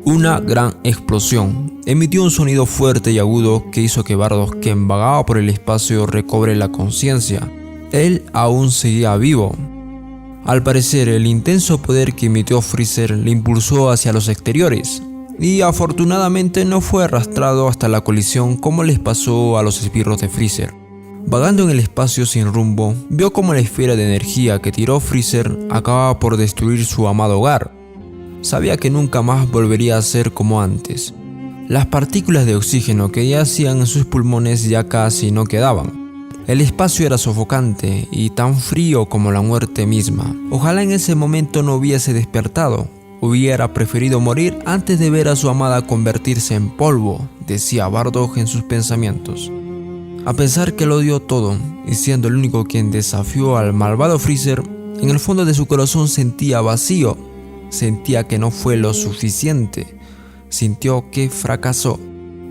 Una gran explosión emitió un sonido fuerte y agudo que hizo que Bardock, quien vagaba por el espacio, recobre la conciencia. Él aún seguía vivo. Al parecer, el intenso poder que emitió Freezer le impulsó hacia los exteriores, y afortunadamente no fue arrastrado hasta la colisión como les pasó a los esbirros de Freezer. Vagando en el espacio sin rumbo, vio como la esfera de energía que tiró Freezer acababa por destruir su amado hogar. Sabía que nunca más volvería a ser como antes. Las partículas de oxígeno que yacían en sus pulmones ya casi no quedaban. El espacio era sofocante y tan frío como la muerte misma. Ojalá en ese momento no hubiese despertado. Hubiera preferido morir antes de ver a su amada convertirse en polvo, decía Bardock en sus pensamientos. A pesar que lo dio todo, y siendo el único quien desafió al malvado Freezer, en el fondo de su corazón sentía vacío. Sentía que no fue lo suficiente. Sintió que fracasó.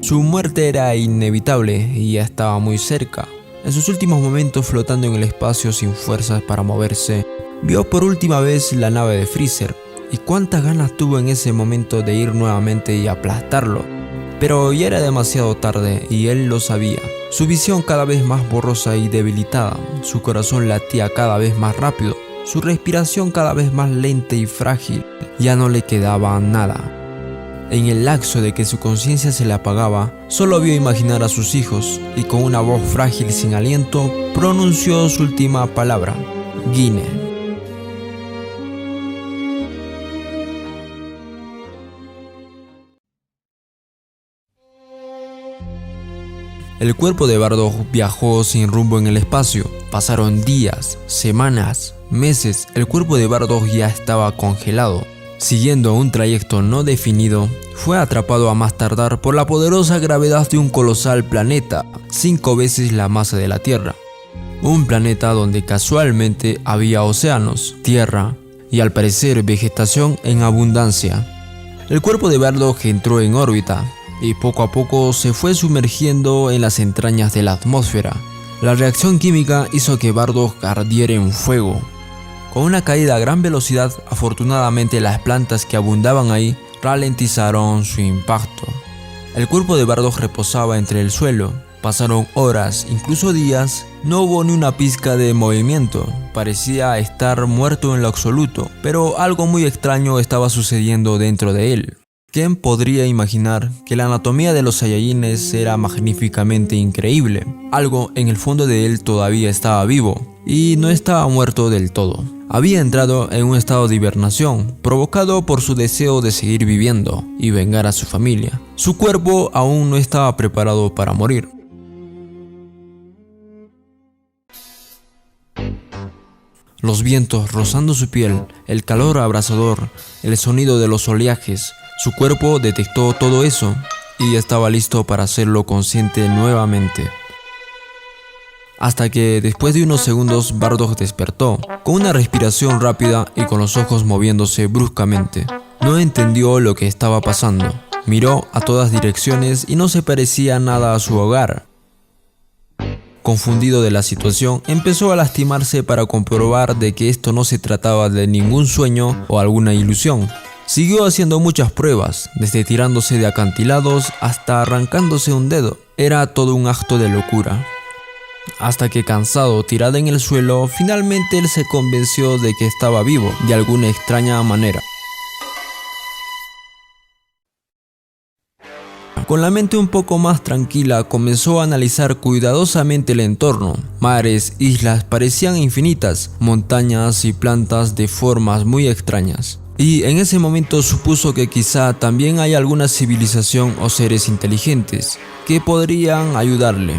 Su muerte era inevitable y ya estaba muy cerca. En sus últimos momentos, flotando en el espacio sin fuerzas para moverse, vio por última vez la nave de Freezer. Y cuántas ganas tuvo en ese momento de ir nuevamente y aplastarlo. Pero ya era demasiado tarde y él lo sabía. Su visión cada vez más borrosa y debilitada, su corazón latía cada vez más rápido, su respiración cada vez más lenta y frágil. Ya no le quedaba nada. En el lapso de que su conciencia se le apagaba, solo vio imaginar a sus hijos y con una voz frágil sin aliento pronunció su última palabra: Gine. El cuerpo de Bardock viajó sin rumbo en el espacio. Pasaron días, semanas, meses. El cuerpo de Bardock ya estaba congelado. Siguiendo un trayecto no definido, fue atrapado a más tardar por la poderosa gravedad de un colosal planeta, 5 veces la masa de la Tierra. Un planeta donde casualmente había océanos, tierra y al parecer vegetación en abundancia. El cuerpo de Bardock entró en órbita y poco a poco se fue sumergiendo en las entrañas de la atmósfera. La reacción química hizo que Bardock ardiera en fuego. Con una caída a gran velocidad, afortunadamente las plantas que abundaban ahí ralentizaron su impacto. El cuerpo de Bardock reposaba entre el suelo. Pasaron horas, incluso días, no hubo ni una pizca de movimiento. Parecía estar muerto en lo absoluto, pero algo muy extraño estaba sucediendo dentro de él. ¿Quién podría imaginar que la anatomía de los Saiyajines era magníficamente increíble? Algo en el fondo de él todavía estaba vivo y no estaba muerto del todo. Había entrado en un estado de hibernación, provocado por su deseo de seguir viviendo y vengar a su familia. Su cuerpo aún no estaba preparado para morir. Los vientos rozando su piel, el calor abrasador, el sonido de los oleajes. Su cuerpo detectó todo eso y estaba listo para hacerlo consciente nuevamente. Hasta que después de unos segundos Bardock despertó, con una respiración rápida y con los ojos moviéndose bruscamente. No entendió lo que estaba pasando. Miró a todas direcciones y no se parecía nada a su hogar. Confundido de la situación, empezó a lastimarse para comprobar de que esto no se trataba de ningún sueño o alguna ilusión. Siguió haciendo muchas pruebas, desde tirándose de acantilados hasta arrancándose un dedo. Era todo un acto de locura. Hasta que, cansado, tirado en el suelo, finalmente él se convenció de que estaba vivo, de alguna extraña manera. Con la mente un poco más tranquila, comenzó a analizar cuidadosamente el entorno. Mares, islas parecían infinitas, montañas y plantas de formas muy extrañas. Y en ese momento supuso que quizá también hay alguna civilización o seres inteligentes que podrían ayudarle.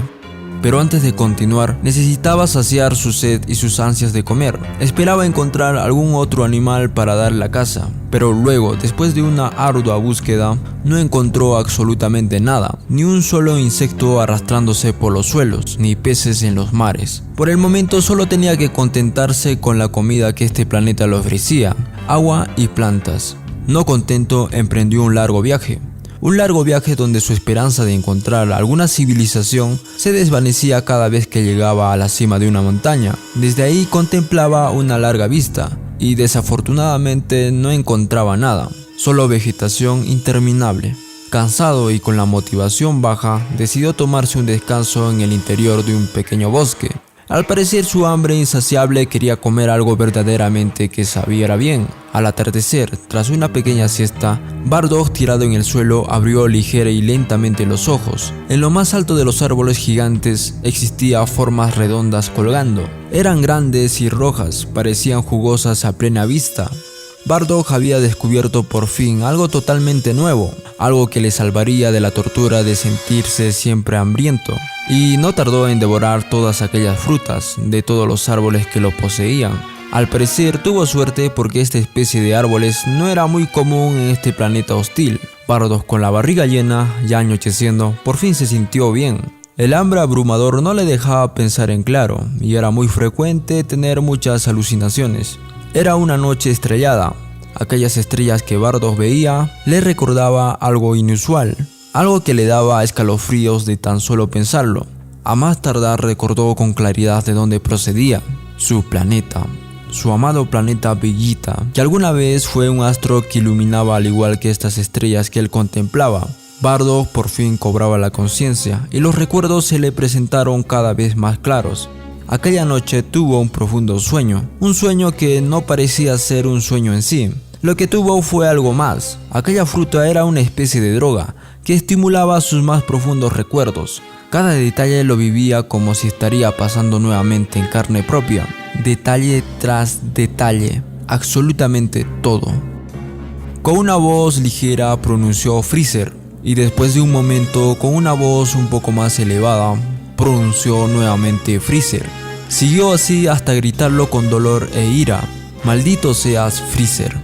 Pero antes de continuar, necesitaba saciar su sed y sus ansias de comer. Esperaba encontrar algún otro animal para dar la caza, pero luego, después de una ardua búsqueda, no encontró absolutamente nada, ni un solo insecto arrastrándose por los suelos, ni peces en los mares. Por el momento solo tenía que contentarse con la comida que este planeta le ofrecía, agua y plantas. No contento, emprendió un largo viaje. Un largo viaje donde su esperanza de encontrar alguna civilización se desvanecía cada vez que llegaba a la cima de una montaña. Desde ahí contemplaba una larga vista y desafortunadamente no encontraba nada. solo vegetación interminable. Cansado y con la motivación baja, decidió tomarse un descanso en el interior de un pequeño bosque. Al parecer su hambre insaciable quería comer algo verdaderamente que sabiera bien. Al atardecer, tras una pequeña siesta, Bardock, tirado en el suelo, abrió ligera y lentamente los ojos. En lo más alto de los árboles gigantes existían formas redondas colgando. Eran grandes y rojas, parecían jugosas a plena vista. Bardock había descubierto por fin algo totalmente nuevo, algo que le salvaría de la tortura de sentirse siempre hambriento, y no tardó en devorar todas aquellas frutas de todos los árboles que lo poseían. Al parecer tuvo suerte porque esta especie de árboles no era muy común en este planeta hostil. Bardock, con la barriga llena, ya anocheciendo, por fin se sintió bien. El hambre abrumador no le dejaba pensar en claro, y era muy frecuente tener muchas alucinaciones. Era una noche estrellada. Aquellas estrellas que Bardock veía le recordaba algo inusual, algo que le daba escalofríos de tan solo pensarlo. A más tardar recordó con claridad de dónde procedía: su planeta, su amado planeta Vegeta, que alguna vez fue un astro que iluminaba al igual que estas estrellas que él contemplaba. Bardock por fin cobraba la conciencia y los recuerdos se le presentaron cada vez más claros. Aquella noche tuvo un profundo sueño, un sueño que no parecía ser un sueño en sí. Lo que tuvo fue algo más. Aquella fruta era una especie de droga que estimulaba sus más profundos recuerdos. Cada detalle lo vivía como si estaría pasando nuevamente en carne propia. Detalle tras detalle, absolutamente todo. Con una voz ligera pronunció Freezer, y después de un momento, con una voz un poco más elevada, pronunció nuevamente Freezer. Siguió así hasta gritarlo con dolor e ira: «Maldito seas, Freezer».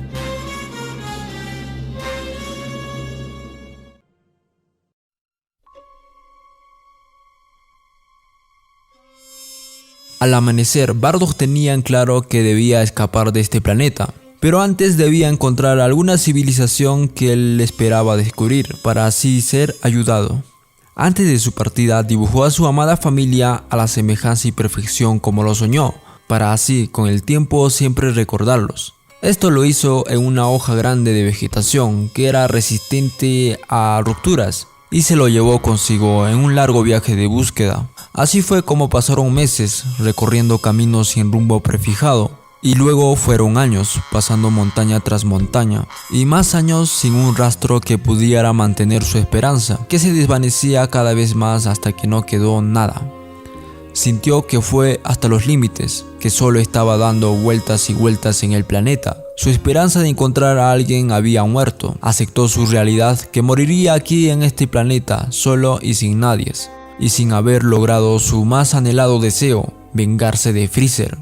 Al amanecer, Bardock tenía en claro que debía escapar de este planeta, pero antes debía encontrar alguna civilización que él esperaba descubrir, para así ser ayudado. Antes de su partida, dibujó a su amada familia a la semejanza y perfección como lo soñó, para así, con el tiempo, siempre recordarlos. Esto lo hizo en una hoja grande de vegetación que era resistente a rupturas, y se lo llevó consigo en un largo viaje de búsqueda. Así fue como pasaron meses recorriendo caminos sin rumbo prefijado, y luego fueron años pasando montaña tras montaña, y más años sin un rastro que pudiera mantener su esperanza, que se desvanecía cada vez más hasta que no quedó nada. Sintió que fue hasta los límites, que solo estaba dando vueltas y vueltas en el planeta. Su esperanza de encontrar a alguien había muerto. Aceptó su realidad, que moriría aquí en este planeta, solo y sin nadie, y sin haber logrado su más anhelado deseo: vengarse de Freezer.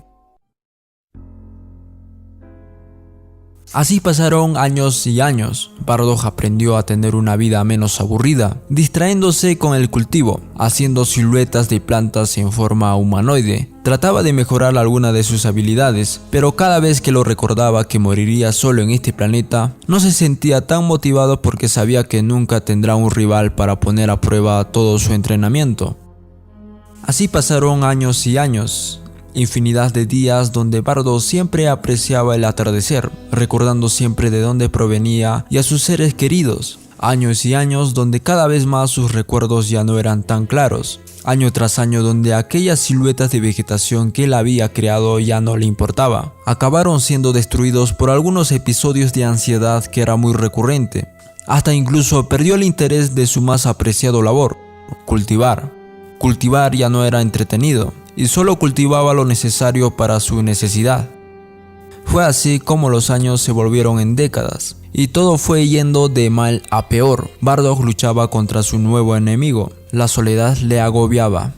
Así pasaron años y años. Bardock aprendió a tener una vida menos aburrida, distrayéndose con el cultivo, haciendo siluetas de plantas en forma humanoide. Trataba de mejorar alguna de sus habilidades, pero cada vez que lo recordaba que moriría solo en este planeta, no se sentía tan motivado porque sabía que nunca tendrá un rival para poner a prueba todo su entrenamiento. Así pasaron años y años. Infinidad de días donde Bardock siempre apreciaba el atardecer, recordando siempre de dónde provenía y a sus seres queridos. Años y años donde cada vez más sus recuerdos ya no eran tan claros. Año tras año donde aquellas siluetas de vegetación que él había creado ya no le importaba. Acabaron siendo destruidos por algunos episodios de ansiedad que era muy recurrente. Hasta incluso perdió el interés de su más apreciado labor: cultivar. Cultivar ya no era entretenido, y solo cultivaba lo necesario para su necesidad. Fue así como los años se volvieron en décadas, y todo fue yendo de mal a peor. Bardock luchaba contra su nuevo enemigo. La soledad le agobiaba.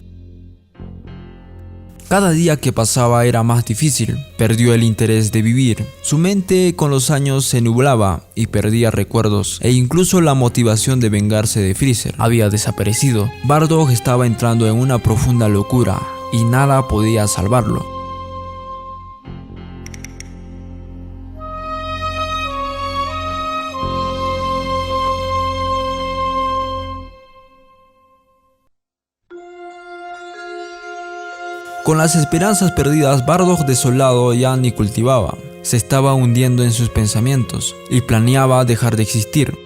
Cada día que pasaba era más difícil. Perdió el interés de vivir. Su mente con los años se nublaba y perdía recuerdos, e incluso la motivación de vengarse de Freezer había desaparecido. Bardock estaba entrando en una profunda locura, y nada podía salvarlo. Con las esperanzas perdidas, Bardock desolado ya ni cultivaba. se estaba hundiendo en sus pensamientos y planeaba dejar de existir.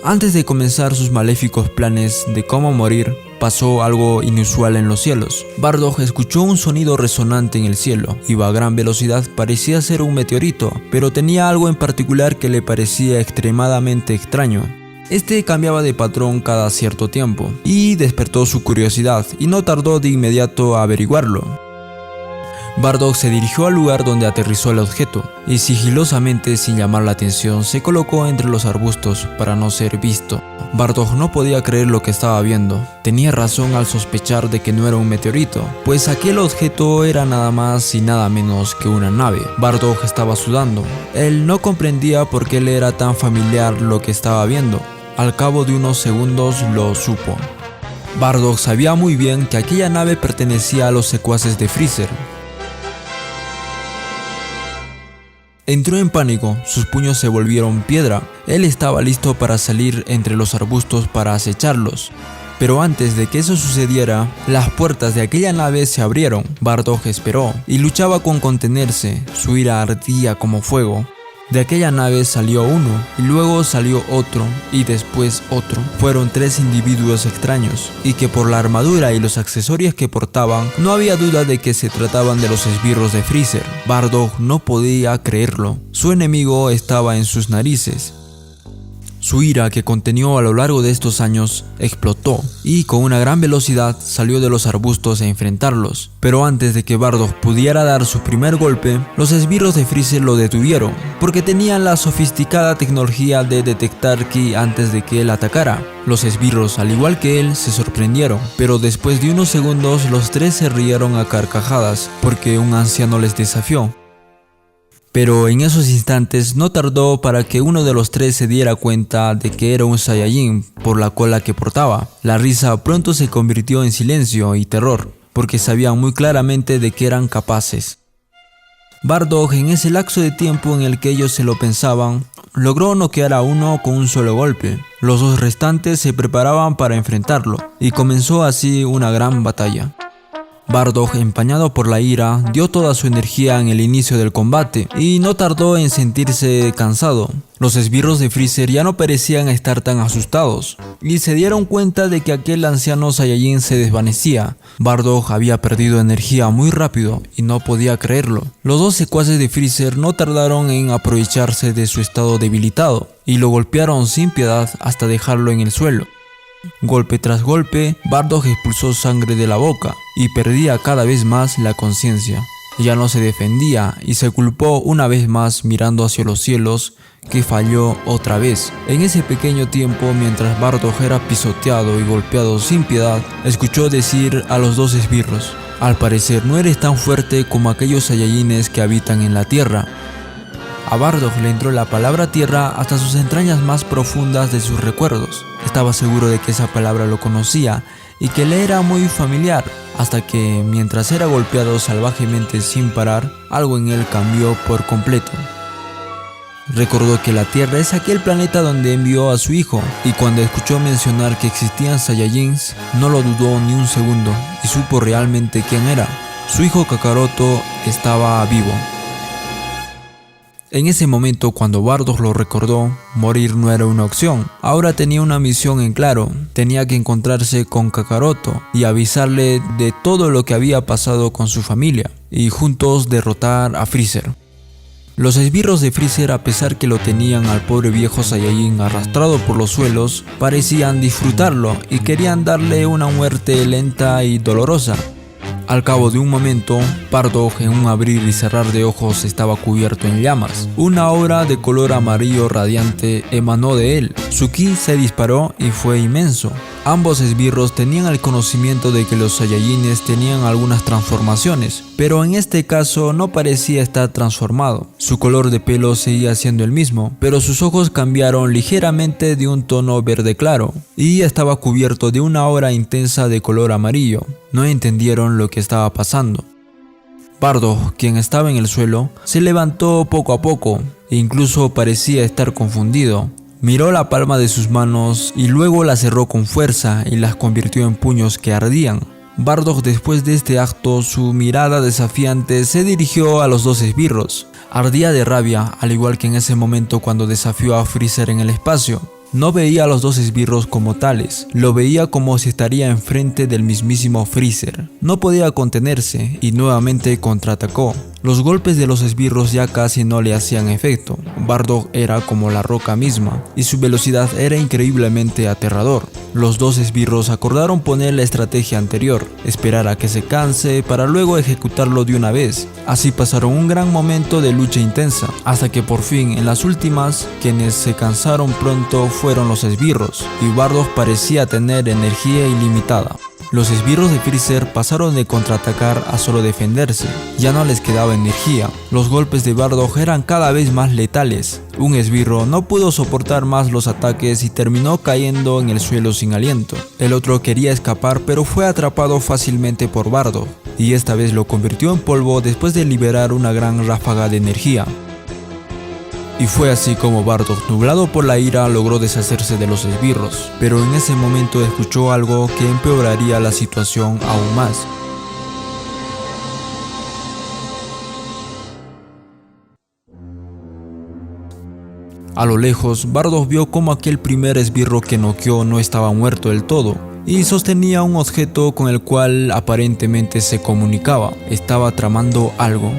Antes de comenzar sus maléficos planes de cómo morir, pasó algo inusual en los cielos. Bardock escuchó un sonido resonante en el cielo. Iba a gran velocidad, parecía ser un meteorito, pero tenía algo en particular que le parecía extremadamente extraño. Este cambiaba de patrón cada cierto tiempo, y despertó su curiosidad, y no tardó de inmediato a averiguarlo. Bardock se dirigió al lugar donde aterrizó el objeto, y sigilosamente, sin llamar la atención, se colocó entre los arbustos para no ser visto. Bardock no podía creer lo que estaba viendo. Tenía razón al sospechar de que no era un meteorito, pues aquel objeto era nada más y nada menos que una nave. Bardock estaba sudando. Él no comprendía por qué le era tan familiar lo que estaba viendo. Al cabo de unos segundos lo supo. Bardock sabía muy bien que aquella nave pertenecía a los secuaces de Freezer. Entró en pánico, sus puños se volvieron piedra. Él estaba listo para salir entre los arbustos para acecharlos. Pero antes de que eso sucediera, las puertas de aquella nave se abrieron. Bardock esperó y luchaba con contenerse, su ira ardía como fuego. De aquella nave salió uno, y luego salió otro, y después otro. Fueron 3 individuos extraños, y que por la armadura y los accesorios que portaban, no había duda de que se trataban de los esbirros de Freezer. Bardock no podía creerlo. Su enemigo estaba en sus narices. Su ira, que contenió a lo largo de estos años, explotó y con una gran velocidad salió de los arbustos a enfrentarlos. Pero antes de que Bardock pudiera dar su primer golpe, los esbirros de Freezer lo detuvieron, porque tenían la sofisticada tecnología de detectar ki antes de que él atacara. Los esbirros, al igual que él, se sorprendieron, pero después de unos segundos los 3 se rieron a carcajadas, porque un anciano les desafió. Pero en esos instantes no tardó para que uno de los 3 se diera cuenta de que era un Saiyajin por la cola que portaba. La risa pronto se convirtió en silencio y terror, porque sabían muy claramente de qué eran capaces. Bardock, en ese lapso de tiempo en el que ellos se lo pensaban, logró noquear a uno con un solo golpe. Los 2 restantes se preparaban para enfrentarlo, y comenzó así una gran batalla. Bardock, empañado por la ira, dio toda su energía en el inicio del combate y no tardó en sentirse cansado. Los esbirros de Freezer ya no parecían estar tan asustados y se dieron cuenta de que aquel anciano Saiyajin se desvanecía. Bardock había perdido energía muy rápido y no podía creerlo. Los 2 secuaces de Freezer no tardaron en aprovecharse de su estado debilitado y lo golpearon sin piedad hasta dejarlo en el suelo. Golpe tras golpe, Bardock expulsó sangre de la boca y perdía cada vez más la conciencia. Ya no se defendía y se culpó una vez más mirando hacia los cielos, que falló otra vez. En ese pequeño tiempo, mientras Bardock era pisoteado y golpeado sin piedad, escuchó decir a los 2 esbirros: al parecer no eres tan fuerte como aquellos Saiyajines que habitan en la tierra. A Bardock le entró la palabra tierra hasta sus entrañas más profundas de sus recuerdos. Estaba seguro de que esa palabra lo conocía y que le era muy familiar, hasta que, mientras era golpeado salvajemente sin parar, algo en él cambió por completo. Recordó que la Tierra es aquel planeta donde envió a su hijo, y cuando escuchó mencionar que existían Saiyajins, no lo dudó ni un segundo y supo realmente quién era. Su hijo Kakaroto estaba vivo. En ese momento, cuando Bardock lo recordó, morir no era una opción. Ahora tenía una misión en claro. Tenía que encontrarse con Kakaroto y avisarle de todo lo que había pasado con su familia, y juntos derrotar a Freezer. Los esbirros de Freezer, a pesar que lo tenían al pobre viejo Saiyajin arrastrado por los suelos, parecían disfrutarlo y querían darle una muerte lenta y dolorosa. Al cabo de un momento, Bardock, en un abrir y cerrar de ojos, estaba cubierto en llamas. Una aura de color amarillo radiante emanó de él. Su ki se disparó y fue inmenso. Ambos esbirros tenían el conocimiento de que los Saiyajines tenían algunas transformaciones, pero en este caso no parecía estar transformado. Su color de pelo seguía siendo el mismo, pero sus ojos cambiaron ligeramente de un tono verde claro, y estaba cubierto de una aura intensa de color amarillo. No entendieron lo que estaba pasando. Bardock, quien estaba en el suelo, se levantó poco a poco, e incluso parecía estar confundido. Miró la palma de sus manos y luego la cerró con fuerza y las convirtió en puños que ardían. Bardock, después de este acto, su mirada desafiante se dirigió a los 2 esbirros. Ardía de rabia, al igual que en ese momento cuando desafió a Freezer en el espacio. No veía a los dos esbirros como tales, lo veía como si estaría enfrente del mismísimo Freezer. No podía contenerse y nuevamente contraatacó. Los golpes de los esbirros ya casi no le hacían efecto. Bardock era como la roca misma y su velocidad era increíblemente aterrador. Los dos esbirros acordaron poner la estrategia anterior, esperar a que se canse para luego ejecutarlo de una vez. Así pasaron un gran momento de lucha intensa, hasta que por fin en las últimas, quienes se cansaron pronto fueron los esbirros, y Bardock parecía tener energía ilimitada. Los esbirros de Freezer pasaron de contraatacar a solo defenderse, ya no les quedaba energía. Los golpes de Bardock eran cada vez más letales. Un esbirro no pudo soportar más los ataques y terminó cayendo en el suelo sin aliento. El otro quería escapar pero fue atrapado fácilmente por Bardock, y esta vez lo convirtió en polvo después de liberar una gran ráfaga de energía. Y fue así como Bardock, nublado por la ira, logró deshacerse de los esbirros, pero en ese momento escuchó algo que empeoraría la situación aún más. A lo lejos, Bardock vio como aquel primer esbirro que noqueó no estaba muerto del todo, y sostenía un objeto con el cual aparentemente se comunicaba. Estaba tramando algo.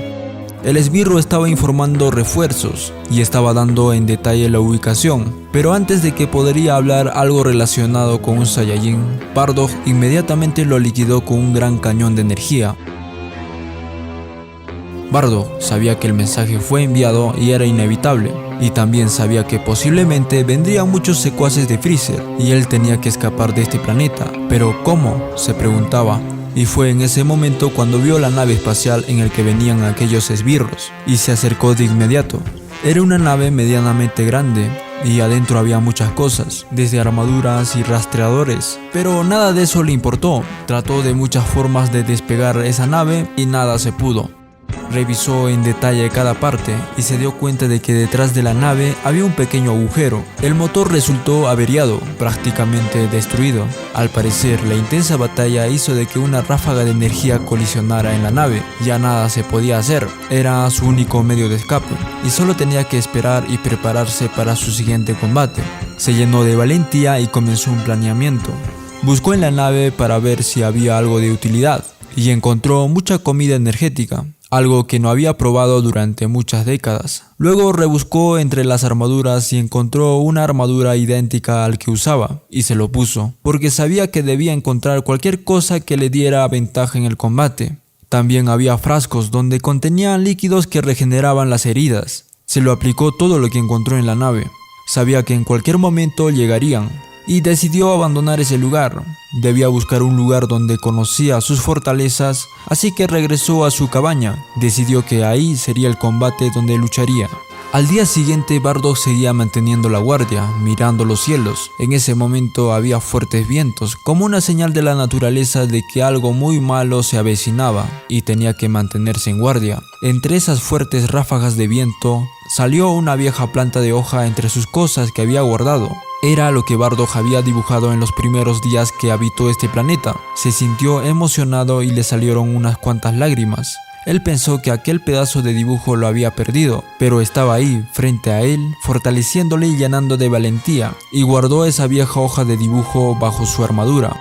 El esbirro estaba informando refuerzos y estaba dando en detalle la ubicación, pero antes de que podría hablar algo relacionado con un Saiyajin, Bardock inmediatamente lo liquidó con un gran cañón de energía. Bardock sabía que el mensaje fue enviado y era inevitable, y también sabía que posiblemente vendrían muchos secuaces de Freezer y él tenía que escapar de este planeta. Pero ¿cómo?, se preguntaba. Y fue en ese momento cuando vio la nave espacial en el que venían aquellos esbirros y se acercó de inmediato. Era una nave medianamente grande y adentro había muchas cosas, desde armaduras y rastreadores, pero nada de eso le importó. Trató de muchas formas de despegar esa nave y nada se pudo. Revisó en detalle cada parte y se dio cuenta de que detrás de la nave había un pequeño agujero. El motor resultó averiado, prácticamente destruido. Al parecer, la intensa batalla hizo de que una ráfaga de energía colisionara en la nave. Ya nada se podía hacer, era su único medio de escape, y solo tenía que esperar y prepararse para su siguiente combate. Se llenó de valentía y comenzó un planeamiento. Buscó en la nave para ver si había algo de utilidad, y encontró mucha comida energética, algo que no había probado durante muchas décadas. Luego rebuscó entre las armaduras y encontró una armadura idéntica al que usaba, y se lo puso, porque sabía que debía encontrar cualquier cosa que le diera ventaja en el combate. También había frascos donde contenían líquidos que regeneraban las heridas. Se lo aplicó todo lo que encontró en la nave. Sabía que en cualquier momento llegarían, y decidió abandonar ese lugar. Debía buscar un lugar donde conocía sus fortalezas, así que regresó a su cabaña. Decidió que ahí sería el combate donde lucharía. Al día siguiente, Bardock seguía manteniendo la guardia, mirando los cielos. En ese momento había fuertes vientos, como una señal de la naturaleza de que algo muy malo se avecinaba, y tenía que mantenerse en guardia. Entre esas fuertes ráfagas de viento, salió una vieja planta de hoja entre sus cosas que había guardado. Era lo que Bardock había dibujado en los primeros días que habitó este planeta. Se sintió emocionado y le salieron unas cuantas lágrimas. Él pensó que aquel pedazo de dibujo lo había perdido, pero estaba ahí, frente a él, fortaleciéndole y llenando de valentía, y guardó esa vieja hoja de dibujo bajo su armadura.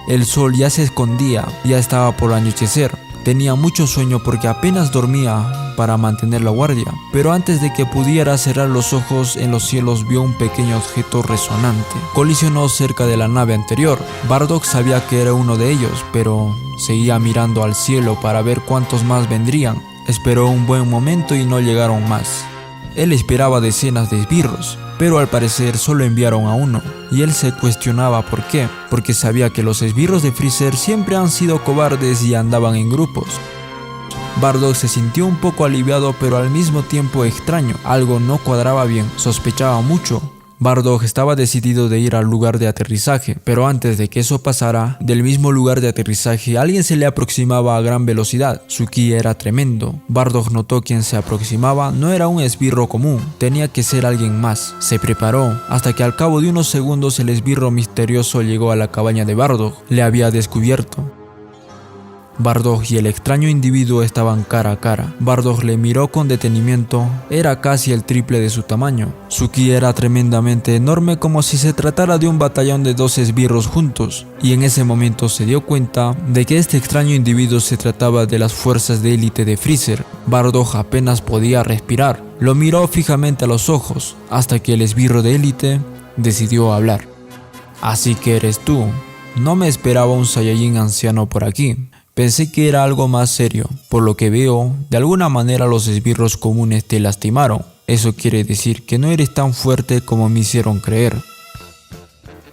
El sol ya se escondía, ya estaba por anochecer. Tenía mucho sueño porque apenas dormía para mantener la guardia, pero antes de que pudiera cerrar los ojos, en los cielos vio un pequeño objeto resonante. Colisionó cerca de la nave anterior. Bardock sabía que era uno de ellos, pero seguía mirando al cielo para ver cuántos más vendrían. Esperó un buen momento y no llegaron más. Él esperaba decenas de esbirros, pero al parecer solo enviaron a uno, y él se cuestionaba por qué, porque sabía que los esbirros de Freezer siempre han sido cobardes y andaban en grupos. Bardock se sintió un poco aliviado, pero al mismo tiempo extraño. Algo no cuadraba bien, sospechaba mucho. Bardock estaba decidido de ir al lugar de aterrizaje, pero antes de que eso pasara, del mismo lugar de aterrizaje alguien se le aproximaba a gran velocidad. Su ki era tremendo. Bardock notó quien se aproximaba no era un esbirro común, tenía que ser alguien más. Se preparó, hasta que al cabo de unos segundos el esbirro misterioso llegó a la cabaña de Bardock. Le había descubierto. Bardock y el extraño individuo estaban cara a cara. Bardock le miró con detenimiento, era casi el triple de su tamaño. Su ki era tremendamente enorme, como si se tratara de un batallón de 2 esbirros juntos, y en ese momento se dio cuenta de que este extraño individuo se trataba de las fuerzas de élite de Freezer. Bardock apenas podía respirar, lo miró fijamente a los ojos, hasta que el esbirro de élite decidió hablar. Así que eres tú. No me esperaba un Saiyajin anciano por aquí. Pensé que era algo más serio. Por lo que veo, de alguna manera los esbirros comunes te lastimaron. Eso quiere decir que no eres tan fuerte como me hicieron creer.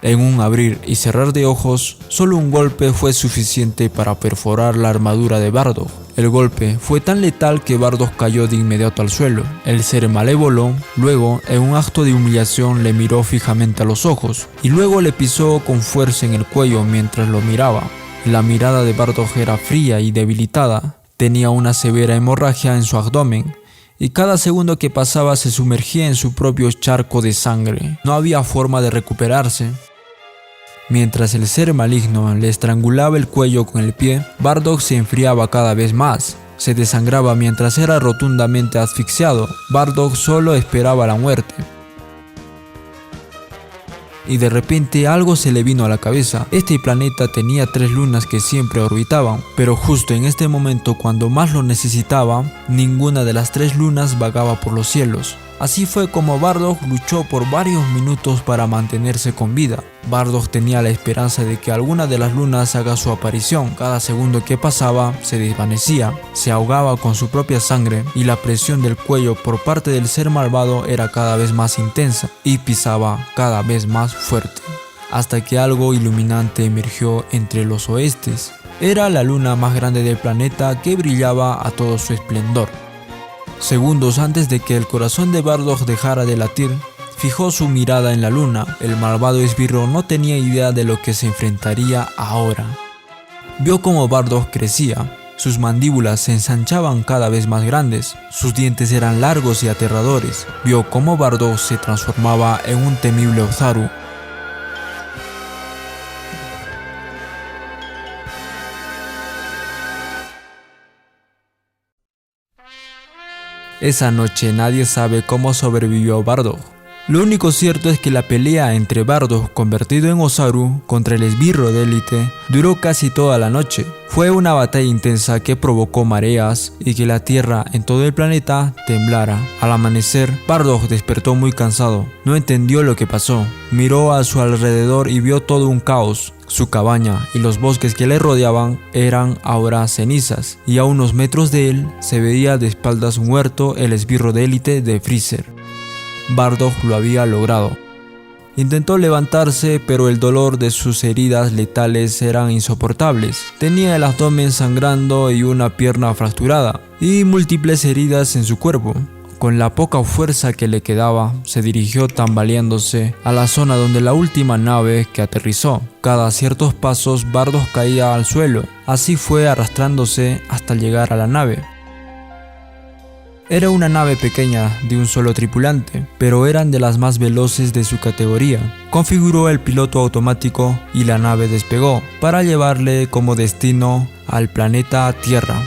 En un abrir y cerrar de ojos, solo un golpe fue suficiente para perforar la armadura de Bardock. El golpe fue tan letal que Bardock cayó de inmediato al suelo. El ser malévolo, luego, en un acto de humillación, le miró fijamente a los ojos, y luego le pisó con fuerza en el cuello mientras lo miraba. La mirada de Bardock era fría y debilitada, tenía una severa hemorragia en su abdomen, y cada segundo que pasaba se sumergía en su propio charco de sangre. No había forma de recuperarse. Mientras el ser maligno le estrangulaba el cuello con el pie, Bardock se enfriaba cada vez más. Se desangraba mientras era rotundamente asfixiado. Bardock solo esperaba la muerte. Y de repente algo se le vino a la cabeza. Este planeta tenía 3 lunas que siempre orbitaban, pero justo en este momento, cuando más lo necesitaba, ninguna de las 3 lunas vagaba por los cielos. Así fue como Bardock luchó por varios minutos para mantenerse con vida. Bardock tenía la esperanza de que alguna de las lunas haga su aparición. Cada segundo que pasaba se desvanecía, se ahogaba con su propia sangre, y la presión del cuello por parte del ser malvado era cada vez más intensa y pisaba cada vez más fuerte, hasta que algo iluminante emergió entre los oestes. Era la luna más grande del planeta que brillaba a todo su esplendor. Segundos antes de que el corazón de Bardock dejara de latir, fijó su mirada en la luna. El malvado esbirro no tenía idea de lo que se enfrentaría ahora. Vio cómo Bardock crecía. Sus mandíbulas se ensanchaban cada vez más grandes, sus dientes eran largos y aterradores. Vio cómo Bardock se transformaba en un temible Ozaru. Esa noche nadie sabe cómo sobrevivió Bardock. Lo único cierto es que la pelea entre Bardock, convertido en Ozaru, contra el esbirro de élite, duró casi toda la noche. Fue una batalla intensa que provocó mareas y que la tierra en todo el planeta temblara. Al amanecer, Bardock despertó muy cansado. No entendió lo que pasó. Miró a su alrededor y vio todo un caos. Su cabaña y los bosques que le rodeaban eran ahora cenizas, y a unos metros de él se veía de espaldas muerto el esbirro de élite de Freezer. Bardock lo había logrado. Intentó levantarse, pero el dolor de sus heridas letales eran insoportables. Tenía el abdomen sangrando y una pierna fracturada, y múltiples heridas en su cuerpo. Con la poca fuerza que le quedaba, se dirigió tambaleándose a la zona donde la última nave que aterrizó. Cada ciertos pasos Bardock caía al suelo. Así fue arrastrándose hasta llegar a la nave. Era una nave pequeña de un solo tripulante, pero eran de las más veloces de su categoría. Configuró el piloto automático y la nave despegó para llevarle como destino al planeta Tierra.